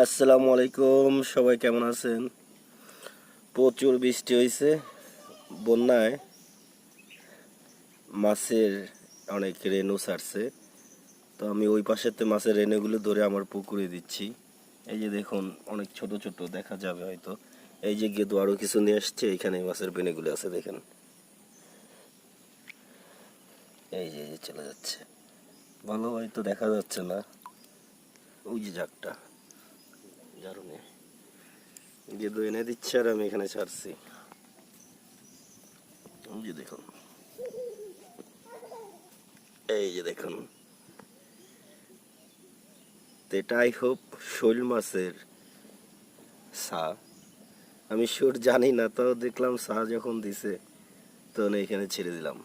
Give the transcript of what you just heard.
আসসালামু আলাইকুম, সবাই কেমন আছেন? প্রচুর বৃষ্টি হয়েছে। বন্যায় মাছের অনেক রেণু ছাড়ছে। তো আমি ওই পাশেতে মাছের রেণুগুলো ধরে আমার পুকুরে দিচ্ছি। এই যে দেখুন, অনেক ছোট ছোট দেখা যাবে হয়তো। এই যে গেদু আরো কিছু নিয়ে আসছে, এখানে মাছের রেণুগুলো আছে দেখেন। এই যে চলে যাচ্ছে, ভালো হয়তো দেখা যাচ্ছে না। ওই যে জাগটা জারুনে গেদু এনে দিচ্ছে আর আমি এখানে ছাড়ছি। ওই যে দেখুন, এই যে দেখুন, এটা আই হোপ শোল মাছের ছা। আমি শিওর জানি না, তো দেখলাম ছা যখন দিছে তো এখানে ছেড়ে দিলাম।